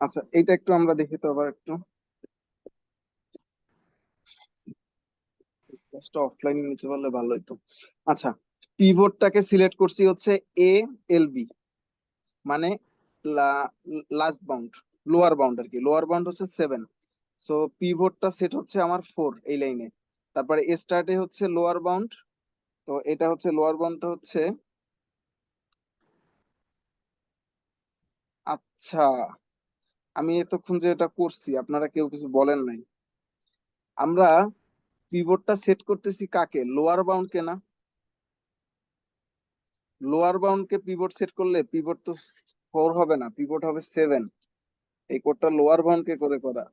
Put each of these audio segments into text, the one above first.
আচ্ছা, এটা একটু আমরা দেখি তো আবার একটু অফলাইনে নিতে পারলে ভালো হতো। আচ্ছা, পিভটটাকে সিলেক্ট করছি হচ্ছে এ এল বি, মানে লাস্ট বাউন্ড, লোয়ার বাউন্ড আর কি। লোয়ার বাউন্ড হচ্ছে 7, সো পিভটটা সেট হচ্ছে আমার 4 এই লাইনে। তারপরে স্টার্টে হচ্ছে লোয়ার বাউন্ড, তো এটা হচ্ছে লোয়ার বাউন্ডটা হচ্ছে, আচ্ছা আমি এতক্ষণ যে এটা করছি আপনারা কেউ কিছু বলেন নাই। আমরা পিভটটা সেট করতেছি কাকে? লোয়ার বাউন্ড কে না? লোয়ার বাউন্ড কে পিভট সেট করলে পিভট তো 4 হবে না, পিভট হবে 7। এই কোডটা লোয়ার বাউন্ড কে করে করা,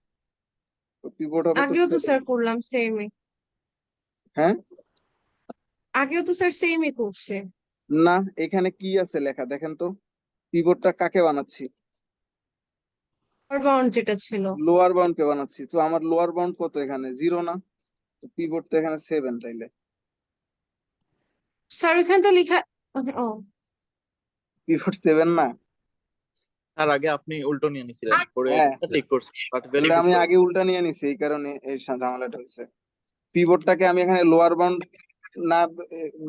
তো পিভট হবে তো আগেও তো 7। স্যার করলাম সেমই। হ্যাঁ, আগেও তো স্যার সেমই করছে। না, এখানে কি আছে লেখা দেখেন তো, পিভটটা কাকে বানাচ্ছি? বাউন্ড যেটা ছিল। লোয়ার বাউন্ড কে বানাচ্ছি, তো আমার লোয়ার বাউন্ড কত এখানে? 0 না? তো পিভট তো এখানে 7 তাইলে। স্যার এখানে তো লেখা। ও পিভট 7 না? তার আগে আপনি উল্টো নিয়ে নিছিলেন, পরে হ্যাঁ, ঠিক করছেন, বাট ভেরি ওটা গুড আমি আগে করেছেন। উল্টা নিয়ে নিছি, এই কারণে এই ঝামেলাটা হচ্ছে। পিভটটাকে আমি এখানে লোয়ার বাউন্ড না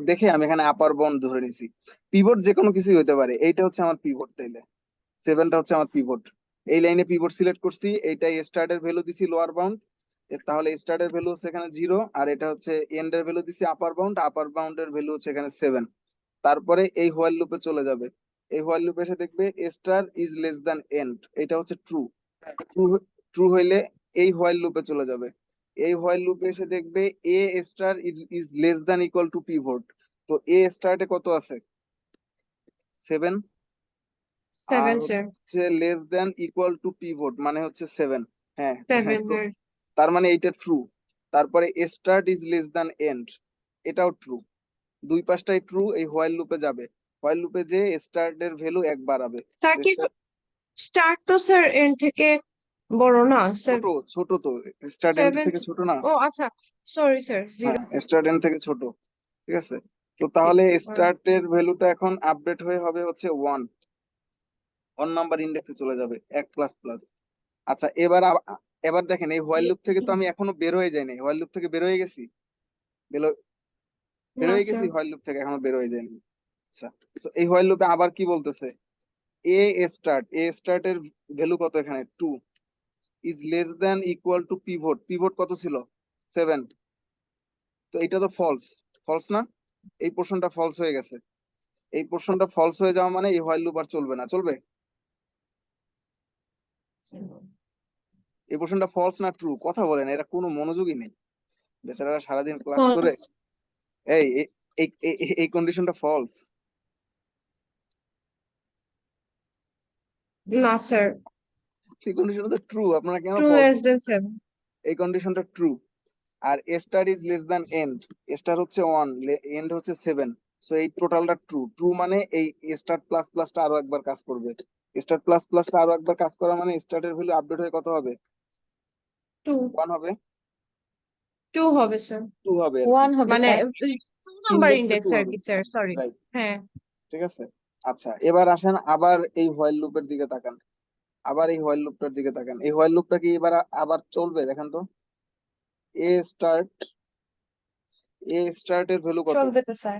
দেখে আমি এখানে আপার বাউন্ড ধরে নিছি। পিভট যে কোনো কিছুই হতে পারে, এইটা হচ্ছে আমার পিভট তাইলে, 7টা হচ্ছে আমার পিভট। এই লাইনে পিভট সিলেক্ট করছি, এইটাই স্টার্টের ভ্যালু দিছি লোয়ার বাউন্ড, তাহলে স্টার্টের ভ্যালু হচ্ছে এখানে 0, আর এটা হচ্ছে এন্ড এর ভ্যালু দিছি আপার বাউন্ড, আপার বাউন্ডের ভ্যালু হচ্ছে এখানে 7। তারপরে এই হোয়াইল লুপে চলে যাবে, এই হোয়াইল লুপে এসে দেখবে start is less than end, এটা হচ্ছে ট্রু। ট্রু ট্রু হইলে এই হোয়াইল লুপে চলে যাবে, এই হোয়াইল লুপে এসে দেখবে A star is less than equal to pivot, তো এ স্টার্টে কত আছে? 7। আর 7 স্যার। হচ্ছে less than equal to pivot মানে হচ্ছে 7। হ্যাঁ, হ্যাঁ, 7 তো এর। তার মানে এইটা ট্রু। তারপরে start is less than end, এটাও ট্রু। দুই পাশটাই ট্রু, এই হোয়াইল লুপে যাবে, হোয়াইল লুপে যে স্টার্ট এর ভ্যালু 1 বাড়াবে। স্যার কি স্টার্ট তো স্যার এন্ড থেকে বড় না স্যার? ছোট, ছোট তো, স্টার্ট এন্ড 7। থেকে ছোট না? ও আচ্ছা, সরি স্যার, হ্যাঁ, 0। স্টার্ট এন্ড থেকে ছোট, ঠিক আছে। তো তাহলে স্টার্ট এর ভ্যালুটা এখন আপডেট হয়ে হবে হচ্ছে 1, 1 নাম্বার ইন্ডেক্সে চলে যাবে 1 প্লাস প্লাস। আচ্ছা, এবার দেখেন এই হোয়াইল লুপ থেকে তো আমি এখনো বের হয়ে যাইনি, হোয়াইল লুপ থেকে বের হয়ে গেছি, বের না হয়ে গেছি স্যার। হোয়াইল লুপ থেকে, এখনো বের হয়ে যায়নি। আচ্ছা, তো এই হোয়াইল লুপে আবার কি বলতেছে? এ স্টার্ট এর ভ্যালু কত এখানে? 2 is less than equal to pivot, pivot কত ছিল? 7। তো এটা তো ফলস, ফলস না? এই পোর্শনটা ফলস হয়ে গেছে, এই পোর্শনটা ফলস হয়ে যাওয়া মানে এই হোয়াইল লুপ আর চলবে না, চলবে? এই পোর্শনটা ফলস না ট্রু? কথা বলেন, এরা কোনো মনোযোগই নেই, বেচারারা সারাদিন ক্লাস করে। ফলস। এই এই এই কন্ডিশনটা ফলস। না স্যার। এই কন্ডিশনটা তো ট্রু, আপনারা কেন ট্রু ফলস? Less than 7। এই কন্ডিশনটা ট্রু। আর start is less than end, start হচ্ছে 1, এন্ড হচ্ছে 7, সো এই টোটালটা ট্রু। ট্রু মানে এই স্টার প্লাস প্লাসটা আরো একবার কাজ করবে, স্টার প্লাস প্লাসটা আরো একবার কাজ করা মানে স্টার্টের ভ্যালু আপডেট হয়ে কত হবে? 2। 1 হবে? 2 হবে স্যার। 2 হবে আর কি, 1 হবে মানে 2 নাম্বার ইন্ডেক্সটা ইন্ডেক্স 2 আর হবে, কি স্যার, সরি। রাইট, হ্যাঁ। ঠিক আছে। আচ্ছা, এবার আসেন আবার এই হোয়াইল লুপের দিকে তাকান, আবার এই হোয়াইল লুপটার দিকে তাকান, এই হোয়াইল লুপটা কি এবার আবার চলবে দেখেন তো। এ স্টার্ট, এ স্টার্ট এর ভ্যালু কত? চলবে তো স্যার।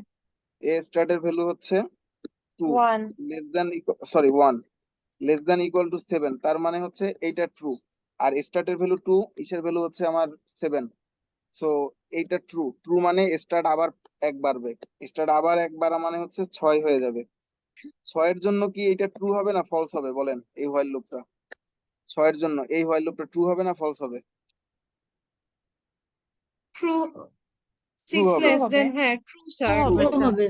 এ স্টার্ট এর ভ্যালু হচ্ছে 2 1। Less than, sorry 1 less than equal two 7, তার মানে হচ্ছে এইটা ট্রু। আর স্টার্টের ভ্যালু 2, ইসের ভ্যালু হচ্ছে আমার 7, সো এইটা ট্রু। ট্রু মানে স্টার্ট আবার 1 বাড়বে, স্টার্ট আবার 1 বাড়া মানে হচ্ছে 6 হয়ে যাবে। 6 এর জন্য কি এটা ট্রু হবে না ফলস হবে বলেন? এই হোয়াইল লুপটা 6 এর জন্য, এই হোয়াইল লুপটা ট্রু হবে না ফলস হবে? ট্রু। ট্রু 6 হবে। লেস দেন, হ্যাঁ ট্রু স্যার।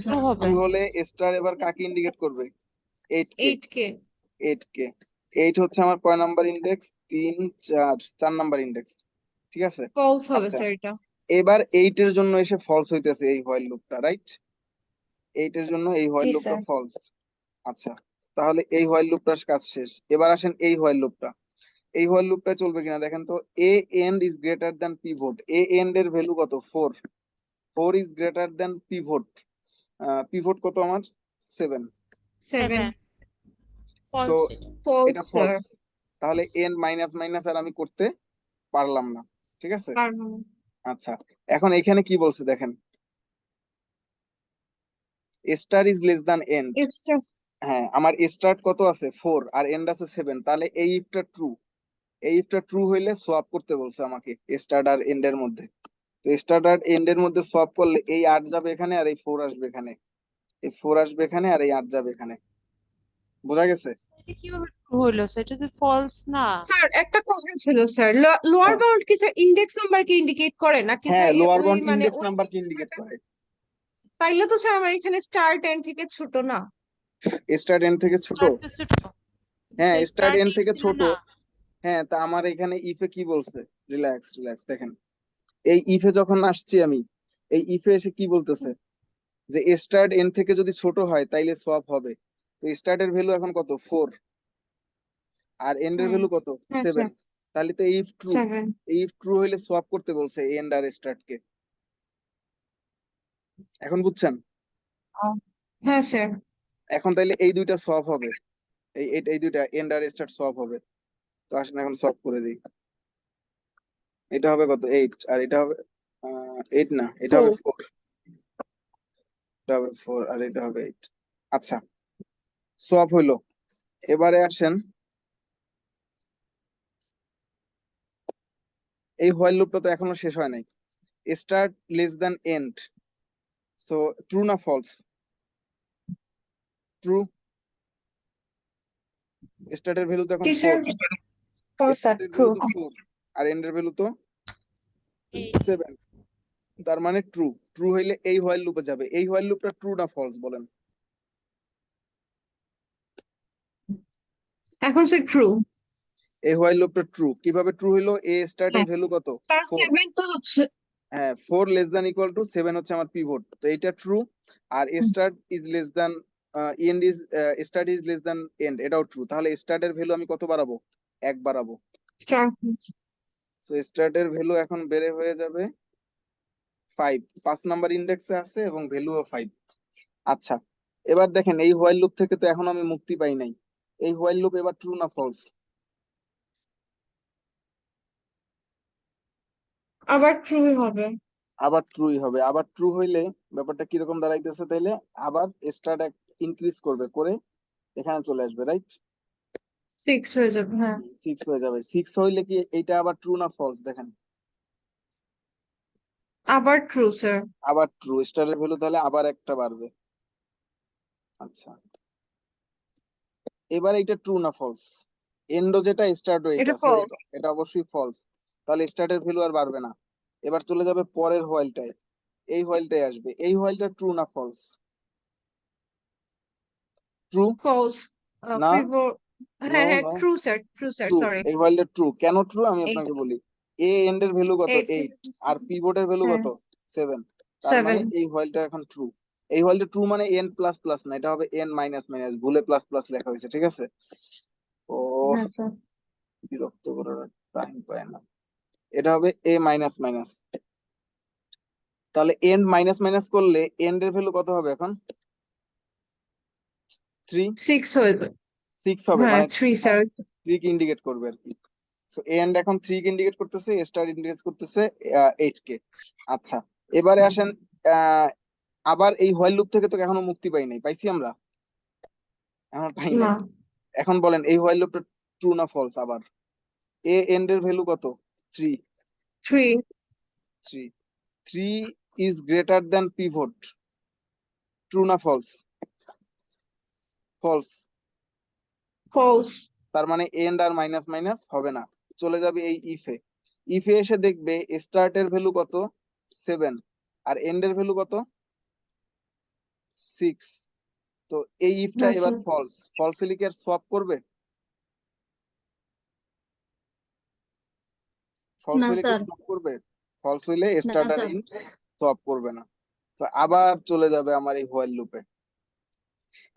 ট্রু হবে, হলে স্টার এবার কাকে ইন্ডিকেট করবে? 8 কে, 8 কে। 8 কে। 8 হচ্ছে আমার কয় নাম্বার ইন্ডেক্স? 3, 4, 4 নাম্বার ইন্ডেক্স, ঠিক আছে। ফলস হবে আচ্ছা, স্যার এটা। এবার 8 এর জন্য এসে ফলস হইতেছে এই হোয়াইল লুপটা, রাইট? 8 এর জন্য এই জি হোয়াইল লুপটা স্যার। ফলস। আচ্ছা, তাহলে এই হোয়াইল লুপটার কাজ শেষ। এবার আসেন এই হোয়াইল লুপটা, এই হোয়াইল লুপটা চলবে কিনা দেখেন তো। A end is greater than pivot, A end এর ভ্যালু কত? 4, 4 is greater than pivot, pivot কত আমার? 7, 7। সো ফলস এটা স্যার। ফলস, তাহলে এন মাইনাস মাইনাস আর আমি করতে পারলাম না, ঠিক আছে? পারবো না। আচ্ছা, এখন এখানে কি বলছে দেখেন, start is less than end. Extra হ্যাঁ, আমার স্টার্ট কত আছে 4 আর এন্ড আছে 7, তাহলে এই ইফটা ট্রু। এই ইফটা ট্রু হইলে সোয়াপ করতে বলছে আমাকে স্টার্ট আর এন্ড এর মধ্যে। তো স্টার্ট আর এন্ড এর মধ্যে সোয়াপ করলে এই 8 যাবে এখানে আর এই 4 আসবে এখানে, এই 4 আসবে এখানে আর এই 8 যাবে এখানে। বোঝা গেছে? এটা কিভাবে হইলো স্যার? এটা তো ফলস না। স্যার একটা কথা ছিল স্যার, লোয়ার হ্যাঁ বাউন্ড কি স্যার ইন্ডেক্স নাম্বারকে ইন্ডিকেট করে নাকি হ্যাঁ, স্যার লোয়ার ওই বাউন্ড মানে ইন্ডেক্স ওই নাম্বারকে কিছু ইন্ডিকেট একটা? করে। তাইলে তো স্যার আমার এখানে স্টার 10 থেকে ছোট না। স্টার্ট এন্ড থেকে ছোট? স্টার্ট ছোট। হ্যাঁ, স্টার্ট স্টার্ট এন্ড থেকে ছিল ছোট। না। হ্যাঁ, তা আমার এখানে ইফে কি বলছে, রিল্যাক্স রিল্যাক্স দেখেন, এই ইফে যখন আসছি আমি, এই ইফে এসে কি বলতেছে যে স্টার্ট এন্ড থেকে যদি ছোট হয় তাইলে সোয়াপ হবে। তো স্টার্টের ভ্যালু এখন কত 4 আর এন্ড এর হুম, ভ্যালু কত হ্যাঁ 7, স্যার, তাহলে তো এই ইফ ট্রু। 7। এই ইফ ট্রু হইলে সোয়াপ করতে বলছে এন্ড আর স্টার্ট কে। এখন বুঝছেন? হ্যাঁ স্যার। এখন তাইলে এই দুইটা সোয়াপ হবে, এই দুইটা এন্ড আর স্টার্ট সোয়াপ হবে। তো আসেন এখন সলভ করে দিই। এটা হবে কত 8 আর এটা হবে 8 না, এটা হবে 4। এটা হবে 4 আর এটা হবে 8। আচ্ছা, সোয়াপ হইলো। এবারে আসেন, এই হোয়াইল লুপটা তো এখনো শেষ হয় নাই। Start less than end, so true না ফলস? ট্রু। স্টার্টের ভ্যালু তো এখন জি 4, স্যার, ফর স্যার, স্টার্টের ট্রু। ভ্যালু তো 4 আর এন্ডের ভ্যালু তো এই 7, তার মানে ট্রু। ট্রু হইলে এই হোয়াইল লুপে যাবে। এই হোয়াইল লুপটা ট্রু না ফলস বলেন? এখন স্যার ট্রু। এই হোয়াইল লুপটা ট্রু। কিভাবে ট্রু হইলো? এ স্টার্টের হ্যাঁ, ভ্যালু কত তার 4। 7 তো হচ্ছে। হ্যাঁ, 4 লেস দ্যান ইকুয়াল টু 7 হচ্ছে আমার পিভট, তো এটা ট্রু। আর start is less than end is, start is less than end, এটাও ট্রু। তাহলে স্টার্টের ভ্যালু আমি কত বাড়াবো? 1 বাড়াবো। স্টার। সো স্টার্টের ভ্যালু এখন বেড়ে হয়ে যাবে 5, 5 নাম্বার ইন্ডেক্সে আছে এবং ভ্যালুও 5। আচ্ছা, এবার দেখেন এই হোয়াইল লুপ থেকে তো এখন আমি মুক্তি পাই নাই। এই হোয়াইল লুপ এবার ট্রু না ফলস? আবার ট্রুই হবে। আবার ট্রুই হবে। আবার ট্রু হইলে ব্যাপারটা কিরকম দাঁড়াইতেছে তাইলে? আবার স্টার্ট ইনক্রিজ করবে, করে এখানে চলে আসবে, রাইট? 6 হয়ে যাবে, হ্যাঁ। 6 হয়ে যাবে। 6 হইলে কি এইটা আবার ট্রু না ফলস দেখেন? আবার ট্রু স্যার। আবার ট্রু। স্টারের ভ্যালু তাহলে আবার একটা বাড়বে। আচ্ছা, এবার এটা ট্রু না ফলস? এন্ডো যেটা, স্টার্টও এটা এটা, সো ফলস। এটা অবশ্যই ফলস। তাহলে স্টার্টের ভ্যালু আর বাড়বে না। এবার চলে যাবে পরের হোয়াইলটায়, এই হোয়াইলটাই আসবে। এই হোয়াইলটা ট্রু না ফলস? True false. না? পিভট। নো হ্যাঁ হ্যাঁ, no, true sir, true sir, true. Sorry. এই হোয়াইলটা ট্রু। কেন ট্রু আমি 8। আপনাকে বলি। এ এন্ড এর ভ্যালু কত 8 8 আর পিভটের ভ্যালু হ্যাঁ, কত 7, তার মানে 7। এই হোয়াইলটা এখন ট্রু। এই হোয়াইলটা ট্রু মানে এন প্লাস প্লাস না, এটা হবে এন মাইনাস মাইনাস, ভুলে প্লাস প্লাস লেখা হয়েছে, ঠিক আছে? ও, হ্যাঁ স্যার। বিরক্ত করার টাইম পায় না। এটা হবে এ মাইনাস মাইনাস। তাহলে এন্ড মাইনাস মাইনাস করলে এন্ড এর ভ্যালু কত হবে এখন? 3। 6 হয়ে যাবে। 6 হবে হ্যাঁ, মানে 3 স্যার। 3 কে ইন্ডিকেট করবে আর কি। সো এন্ড এখন 3 কে ইন্ডিকেট করতেছে, স্টার ইন্ডিকেট করতেছে 8 কে। আচ্ছা, এবারে আসেন, আহ, আবার এই হোয়াইল লুপ থেকে তো এখনো মুক্তি পাই নাই, পাইছি আমরা? এখন পাই না, নাই। এখন বলেন এই হোয়াইল লুপটা ট্রু না ফলস? আবার এ এন্ড এর ভ্যালু কত 3। 3। 3, 3 is greater than pivot, true না ফলস? ফলস। ফলস। তার মানে এন্ড আর মাইনাস মাইনাস হবে না, চলে যাবে এই ইফে। ইফে এসে দেখবে স্টার্টের ভ্যালু কত 7 আর এন্ড এর ভ্যালু কত 6। তো এই ইফটা হ্যাঁ এবার স্যার। ফলস। ফলস হলে কি আর সোয়াপ করবে? ফলস না হইলে কি স্যার, সোয়াপ করবে? ফলস হইলে না স্টার্ট আর স্যার। এন্ড সোয়াপ করবে না। তো আবার চলে যাবে আমার এই হোয়াইল লুপে।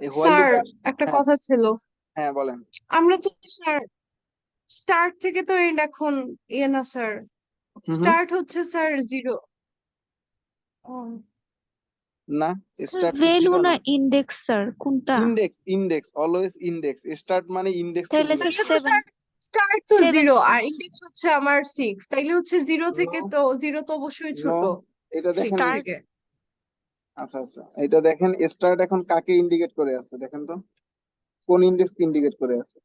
এই হোয়াইল স্যার লুপে একটা হ্যাঁ কথা ছিল। হ্যাঁ বলেন। আমরা তো স্যার স্টার্ট থেকে তো এন্ড এখন ইয়ে না স্যার, হুম হুম, স্টার্ট হচ্ছে স্যার 0। না, স্যার স্টার্ট তো ভ্যালু 0 না না। ইন্ডেক্স স্যার, কোনটা? Index, index always index. Start মানে ইন্ডেক্স কে তাহলে বোঝায়। স্যার তাহলে তো 7। স্যার স্টার্ট তো 7 জিরো আর ইন্ডেক্স হচ্ছে আমার 6, তাইলে হচ্ছে জিরো থেকে নো তো জিরো তো অবশ্যই নো ছোট এটা 6 দেখেন start থেকে। আচ্ছা আচ্ছা এটা দেখেন স্টার্ট এখন কাকে ইন্ডিকেট করে আছে দেখেন তো কোন ইন্ডেক্স ইন্ডিকেট করে আছে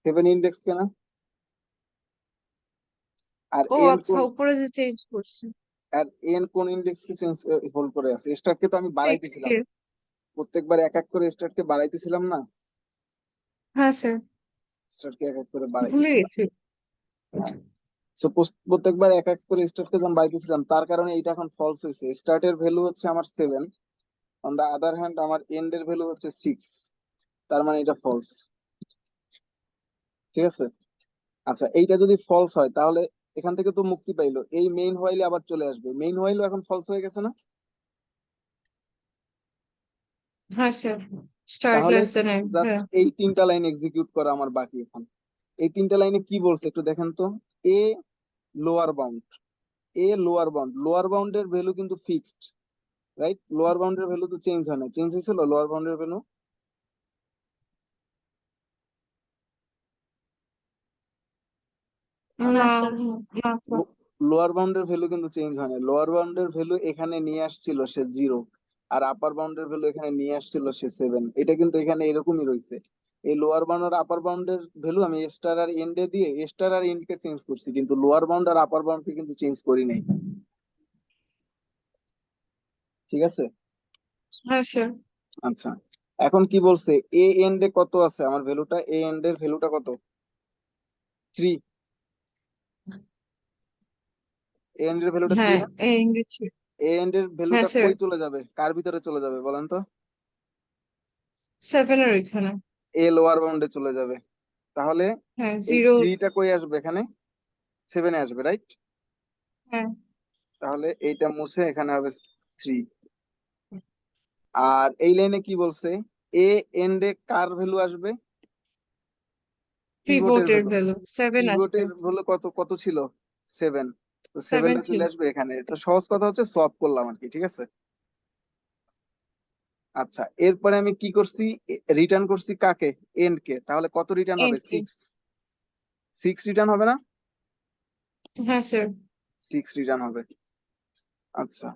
7 ইন্ডেক্স কেনা আর ও এন আচ্ছা, কোন উপরে যে চেঞ্জ করছে আর এন কোন ইন্ডেক্স কে চেঞ্জ হোল্ড করে আছে স্টার্টকে তো আমি 6 বাড়াইতেছিলাম কে। প্রত্যেকবার এক এক করে স্টার্টকে বাড়াইতেছিলাম না হ্যাঁ স্যার, স্টার্টকে এক এক করে ভুলে বাড়াইতেছিলাম গেছি। হ্যাঁ সো প্রত্যেকবার এক এক করে স্টার্টকে যখন বাড়াইতেছিলাম তার কারণে এইটা এখন ফলস হয়েছে স্টার্টের ভ্যালু হচ্ছে আমার 7 অন দা আদার হ্যান্ড আমার এন্ড এর ভ্যালু হচ্ছে 6 তার মানে এটা ফলস ঠিক আছে আচ্ছা এইটা যদি ফলস হয় তাহলে এখান থেকে তো মুক্তি পাইলো এই মেইন হোয়াইলে আবার চলে আসবে মেইন হোয়াইলও এখন ফলস হয়ে গেছে না হ্যাঁ স্যার, স্টার্ট তাহলে লেস দেন জাস্ট হ্যাঁ। এই তিনটা লাইন এক্সিকিউট করা আমার বাকি এখন এই তিনটা লাইনে কি বলছে একটু দেখেন তো এ লোয়ার বাউন্ড লোয়ার বাউন্ডের ভ্যালু কিন্তু ফিক্সড রাইট লোয়ার বাউন্ডের ভ্যালু তো চেঞ্জ হয় না চেঞ্জ হয়েছিল লোয়ার বাউন্ডের ভ্যালু না আচ্ছা না স্যার। লোয়ার বাউন্ডের ভ্যালু কিন্তু চেঞ্জ হয় না লোয়ার বাউন্ডের ভ্যালু এখানে নিয়ে আসছিল সে 0 আর আপার বাউন্ডের ভ্যালু এখানে নিয়ে আসছিল সে 7 এটা কিন্তু এখানে এরকমই রয়েছে এই লোয়ার বাউন্ড আর আপার বাউন্ডের ভ্যালু আমি স্টার আর এন্ডে দিয়ে স্টার আর এন্ড কে চেঞ্জ করছি কিন্তু লোয়ার বাউন্ড আর আপার বাউন্ড কে কিন্তু চেঞ্জ করি নাই ঠিক আছে হ্যাঁ স্যার, আচ্ছা এখন কি বলছে এ এন্ডে কত আছে আমার ভ্যালুটা এ এন্ডের ভ্যালুটা কত 3 এ এন্ডের ভ্যালুটা 3 হ্যাঁ না এই ইংরেজি। এ এন্ডের হ্যাঁ ভ্যালুটা স্যার, কই চলে যাবে কার ভিতরে চলে যাবে বলেন তো 7 এর ওইখানে। এ লোয়ার বাউন্ডে চলে যাবে তাহলে হ্যাঁ এই জিরো। 3টা কই আসবে এখানে 7 এ আসবে রাইট হ্যাঁ তাহলে এইটা মুছে এখানে হবে 3 আর এই লাইনে কি বলছে এ এন্ডে কার ভ্যালু আসবে পিভটের পিভটের ভ্যালু ভ্যালু 7 আসবে। পিভটের ভ্যালু কত কত ছিল 7 তো 7 7টা ছিল। চলে আসবে এখানে তো সহজ কথা হচ্ছে সোয়াপ করলাম আর কি ঠিক আছে আচ্ছা এরপরে আমি কি করছি রিটার্ন করছি কাকে এন্ড কে তাহলে কত রিটার্ন হবে এন্ড কে। 6 রিটার্ন হবে না হ্যাঁ স্যার। 6 রিটার্ন হবে আচ্ছা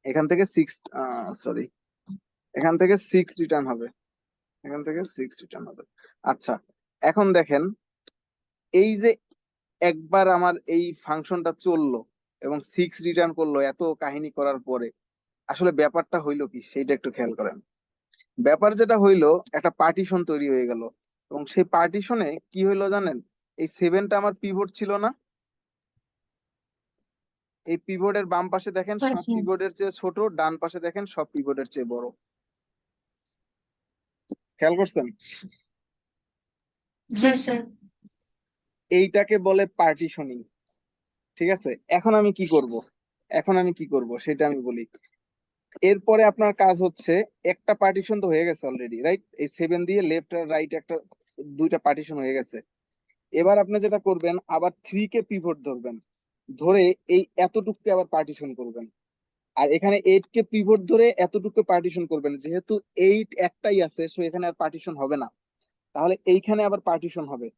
এখান থেকে 6 সরি এখান থেকে 6 রিটার্ন হবে এখান থেকে 6 রিটার্ন হবে আচ্ছা এখন দেখেন এই যে একবার আমার এই ফাংশনটা চললো এবং 6 রিটার্ন করলো এত কাহিনী করার পরে আসলে ব্যাপারটা হইলো কি সেইটা একটু খেয়াল করেন ব্যাপার যেটা হইলো একটা পার্টিশন তৈরি হয়ে গেল এবং সেই পার্টিশনে কি হইলো জানেন এই 7টা আমার পিভট ছিল না এই পিভটের বাম পাশে দেখেন হ্যাঁ সব স্যার। পিভটের চেয়ে ছোট ডান পাশে দেখেন সব পিভটের চেয়ে বড় খেয়াল করছেন হ্যাঁ স্যার। এইটাকে বলে পার্টিশনিং ঠিক আছে এখন আমি কি করব সেটা আমি বলি এরপরে আপনার কাজ হচ্ছে একটা পার্টিশন তো হয়ে গেছে অলরেডি রাইট এই 7 দিয়ে লেফট আর রাইট একটা দুইটা পার্টিশন হয়ে গেছে এবার আপনি যেটা করবেন আবার 3 কে পিভট ধরবেন ধরে এই এতটুকুকে আবার পার্টিশন করবেন আর এখানে 8 কে পিভট ধরে এতটুকু পার্টিশন করবেন যেহেতু 8 একটাই আছে সো এখানে আর পার্টিশন হবে না তাহলে এইখানে আবার পার্টিশন হবে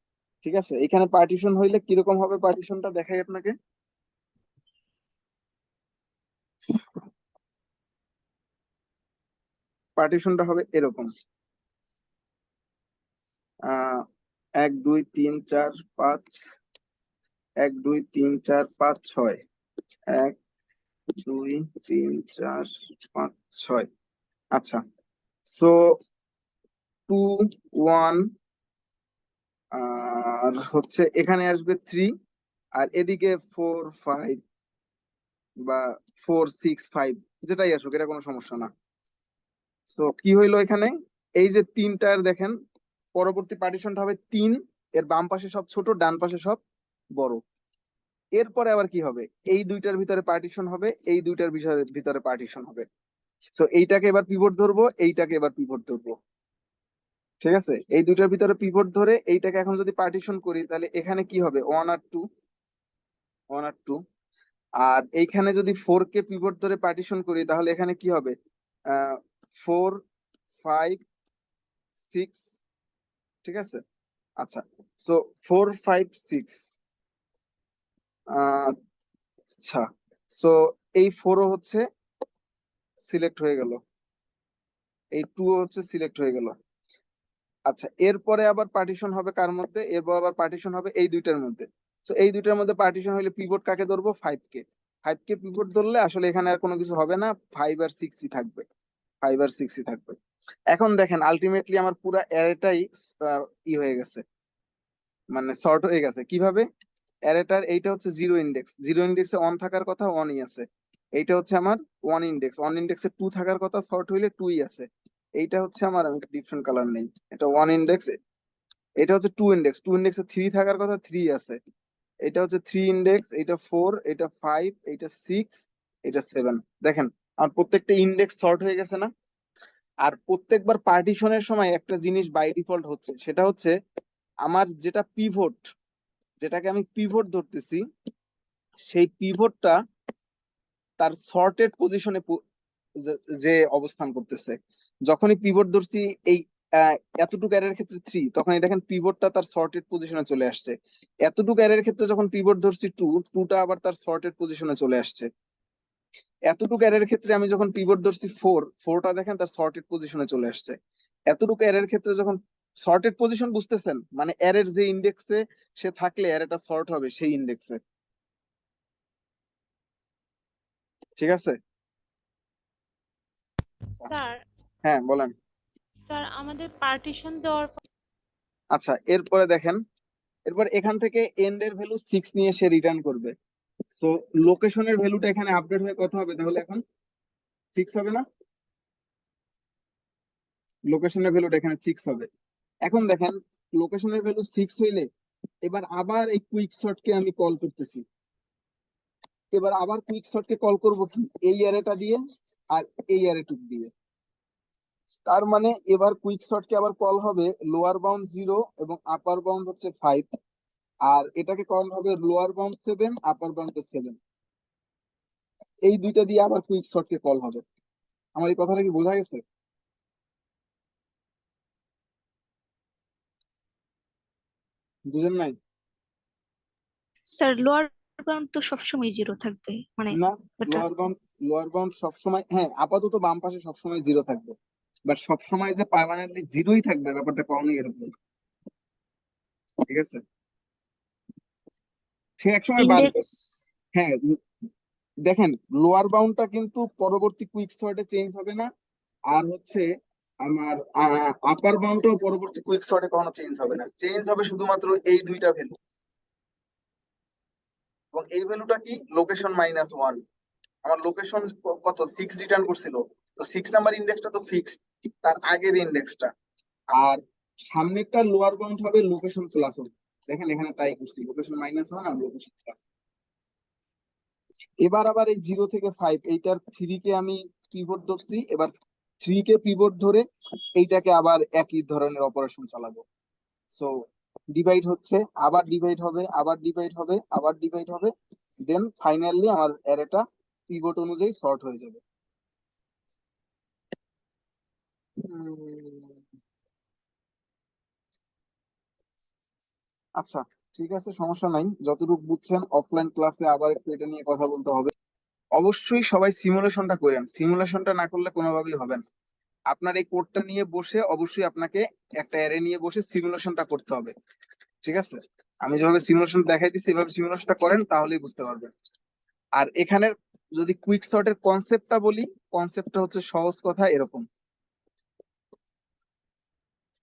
ঠিক আছে এখানে পার্টিশন হইলে কিরকম হবে পার্টিশনটা দেখাই আপনাকে পার্টিশনটা হবে এরকম 1 2 3 4 5 1 2 3 4 5 6 1 2 3 4 5 6 আচ্ছা সো 2 1 আর হচ্ছে এখানে আসবে 3 আর এদিকে 4 5 বা 4 6 5 যেটাই আসুক এটা কোনো সমস্যা না সো কি হইলো এখানে এই যে তিনটার দেখেন পরবর্তী পার্টিশনটা হবে 3 এর বাম পাশে সব ছোট ডান পাশে সব বড় এরপরে আবার কি হবে এই দুইটার ভিতরে পার্টিশন হবে এই দুইটার ভিতরে পার্টিশন হবে সো এইটাকে এবার পিভট ধরবো এইটাকে এবার পিভট ধরবো ঠিক আছে এই দুইটার ভিতরে পিভট ধরে এইটাকে এখন যদি পার্টিশন করি তাহলে এখানে কি হবে 1 আর 2 আর এইখানে যদি 4 কে পিভট ধরে পার্টিশন করি তাহলে এখানে কি হবে 4 5 6 ঠিক আছে আচ্ছা, সো 4 5 6, আচ্ছা, সো এই 4 হচ্ছে সিলেক্ট হয়ে গেল, এই 2 হচ্ছে সিলেক্ট হয়ে গেল। আচ্ছা, এরপরে আবার পার্টিশন হবে কার মধ্যে? এরপর আবার পার্টিশন হবে এই দুইটার মধ্যে। সো এই দুইটার মধ্যে পার্টিশন হলে পিভট কাকে ধরবো? 5 কে। 5 কে পিভট ধরলে আসলে এখানে আর কোনো কিছু হবে না, 5 আর 6 ই থাকবে, 5 আর 6 ই থাকবে। এখন দেখেন আলটিমেটলি আমার পুরো অ্যারেটাই ই হয়ে গেছে, মানে সর্ট হয়ে গেছে। কিভাবে? অ্যারেটার এইটা হচ্ছে জিরো ইন্ডেক্স, জিরো ইন্ডেক্সে অন থাকার কথা, অনই আছে। এইটা হচ্ছে আমার ওয়ান ইন্ডেক্স, ওয়ান ইন্ডেক্সে 2 থাকার কথা, সর্ট হইলে 2ই আছে। এইটা হচ্ছে আমার, আমি ডিফারেন্ট কালার নেই, এটা ওয়ান ইন্ডেক্স, এটা হচ্ছে 2 ইন্ডেক্স, 2 ইন্ডেক্সে 3 থাকার কথা, 3 আছে। এটা হচ্ছে 3 ইন্ডেক্স, এটা 4, এটা 5, এটা 6, এটা 7। দেখেন আমার প্রত্যেকটা ইন্ডেক্স সর্ট হয়ে গেছে না? আর প্রত্যেকবার পার্টিশনের সময় একটা জিনিস বাই ডিফল্ট হচ্ছে, সেটা হচ্ছে আমার যেটা পিভট, যেটাকে আমি পিভট ধরতেছি, সেই পিভটটা তার সর্টেড পজিশনে যে অবস্থান করতেছে। যখনই পিভট ধরছি এই আহ, এতটুকু অ্যারের ক্ষেত্রে 3, তখনই দেখেন পিভটটা তার সর্টেড পজিশনে চলে আসছে। এতটুকু অ্যারের ক্ষেত্রে যখন পিভট ধরছি 2, 2টা আবার তার সর্টেড পজিশনে চলে আসছে। এতটুকু অ্যারের ক্ষেত্রে আমি যখন পিভট ধরছি 4, 4টা দেখেন তার সর্টেড পজিশনে চলে আসছে। এতটুকু অ্যারের ক্ষেত্রে যখন সর্টেড পজিশন, বুঝতেছেন? মানে অ্যারের যে ইন্ডেক্সে সে থাকলে অ্যারেটা সর্ট হবে সেই ইন্ডেক্সে। ঠিক আছে? আচ্ছা, স্যার হ্যাঁ বলেন। স্যার আমাদের পার্টিশন দেওয়ার আচ্ছা, এরপরে দেখেন, এরপর এখান থেকে এন্ড এর ভ্যালু 6 নিয়ে সে রিটার্ন করবে। সো লোকেশনের ভ্যালুটা এখানে আপডেট হয়ে কত হবে তাহলে? এখন 6 হবে না? লোকেশনের ভ্যালুটা এখানে 6 হবে। এখন দেখেন লোকেশনের ভ্যালু 6 হইলে এবার আবার এই কুইক সর্টকে আমি কল করতেছি। এবার আবার কুইক সর্টকে কল করব কি? এই অ্যারেটা দিয়ে আর এই অ্যারেটুক দিয়ে। তার মানে এবার কুইক সর্টকে আবার কল হবে লোয়ার বাউন্ড 0 এবং আপার বাউন্ড হচ্ছে 5, আর এটাকে কল হবে লোয়ার বাউন্ড 7, আপার বাউন্ড 7। এই দুইটা দিয়ে আবার কুইক সর্টকে কল হবে। আমার এই কথাটা কি বোঝা গেছে? বুঝেন নাই? স্যার লোয়ার বাউন্ড তো সবসময় জিরো থাকবে, মানে না, ওটা লোয়ার বাউন্ড সবসময়, হ্যাঁ আপাতত বাম পাশে সবসময় 0 থাকবে, বাট সবসময় যে পার্মানেন্টলি 0ই থাকবে ব্যাপারটা কখনোই এরকম না। ঠিক আছে? সে একসময় বাড়বে। ইন্ডেক্স। হ্যাঁ, দেখেন লোয়ার বাউন্ডটা কিন্তু পরবর্তী কুইক সর্টে চেঞ্জ হবে না, আর হচ্ছে আমার আপার বাউন্ডটাও পরবর্তী কুইক সর্টে কখনো চেঞ্জ হবে না। চেঞ্জ হবে শুধুমাত্র এই দুইটা ভ্যালু, এবং এই ভ্যালুটা কি? লোকেশন -1। আমার লোকেশন কত? 6 রিটার্ন করছিল, তো 6 নাম্বার ইন্ডেক্সটা তো ফিক্সড, তার আগের ইন্ডেক্সটা। আর সামনেরটা লোয়ার বাউন্ড হবে লোকেশন +1। দেখেন এখানে তাই করছি, লোকেশন -1 আর লোকেশন প্লাস। এবার আবার এই 0 থেকে 5, এইটার 3 কে আমি পিভট ধরছি, এবার 3 কে পিভট ধরে এইটাকে আবার একই ধরনের অপারেশন চালাবো। সো ডিভাইড হচ্ছে, আবার ডিভাইড হবে, আবার ডিভাইড হবে, আবার ডিভাইড হবে, দেন ফাইনালি আমার অ্যারেটা পিভট অনুযায়ী সর্ট হয়ে যাবে। আচ্ছা, ঠিক আছে, সমস্যা নাই। যতটুকু বুঝছেন অফলাইন ক্লাসে আবার একটু এটা নিয়ে কথা বলতে হবে। অবশ্যই সবাই সিমুলেশনটা করেন, সিমুলেশনটা না করলে কোনোভাবেই হবে না। আপনার এই কোডটা নিয়ে বসে অবশ্যই আপনাকে একটা অ্যারে নিয়ে বসে সিমুলেশনটা করতে হবে। ঠিক আছে? আমি যেভাবে সিমুলেশন দেখাই দিচ্ছি এভাবে সিমুলেশনটা করেন, তাহলেই বুঝতে পারবেন। আর এখানের যদি কুইক সর্টের কনসেপ্টটা বলি, কনসেপ্টটা হচ্ছে সহজ কথা এরকম।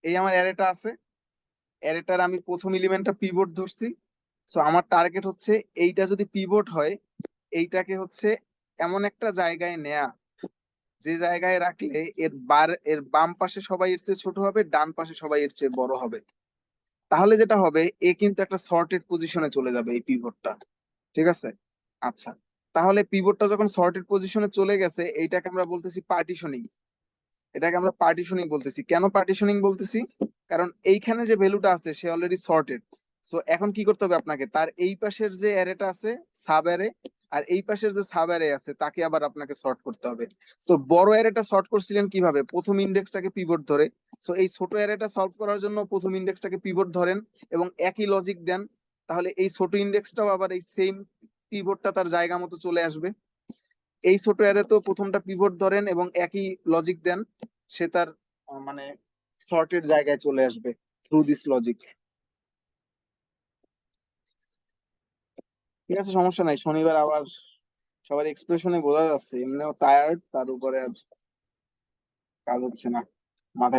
এই আমার অ্যারেটা আছে, অ্যারেটার আমি প্রথম এলিমেন্টটা পিভট ধরছি। সো আমার টার্গেট হচ্ছে এইটা যদি পিভট হয়, এইটাকে হচ্ছে এমন একটা জায়গায় নেয়া, যে জায়গায় রাখলে এর বাম পাশে সবাই এর চেয়ে ছোট হবে, ডান পাশে সবাই এর চেয়ে বড় হবে। তাহলে যেটা হবে, এ কিন্তু একটা সর্টেড পজিশনে চলে যাবে এই পিভটটা। ঠিক আছে? আচ্ছা, তাহলে পিভটটা যখন সর্টেড পজিশনে চলে গেছে, এইটাকে আমরা বলতেছি পার্টিশনিং। এটাকে আমরা পার্টিশনিং বলতেছি। কেন পার্টিশনিং বলতেছি? কারণ এইখানে যে ভ্যালুটা আছে সে অলরেডি সর্টেড। সো এখন কি করতে হবে আপনাকে? তার এই পাশের যে অ্যারেটা আছে সাব অ্যারে, আর এই পাশের যে সাব অ্যারে আছে তাকে আবার আপনাকে সর্ট করতে হবে। তো বড় অ্যারেটা সর্ট করছিলেন কিভাবে? প্রথম ইন্ডেক্সটাকে পিভট ধরে, সো এই ছোট অ্যারেটা সলভ করার জন্য প্রথম ইন্ডেক্সটাকে পিভট ধরেন এবং একই লজিক দেন, তাহলে এই ছোট ইন্ডেক্সটাও আবার এই সেম পিভটটা তার জায়গা মতো চলে আসবে। এই ছোট অ্যারে তো প্রথমটা পিভট ধরেন এবং একই লজিক দেন, সে তার মানে সর্টের জায়গায় চলে আসবে থ্রু দিস লজিক। ঠিক আছে, সমস্যা নাই। শনিবার আবার সবার এক্সপ্রেশনে বোঝা যাচ্ছে এমনিও টায়ার্ড, তার উপরে আর কাজ হচ্ছে না, মাথায়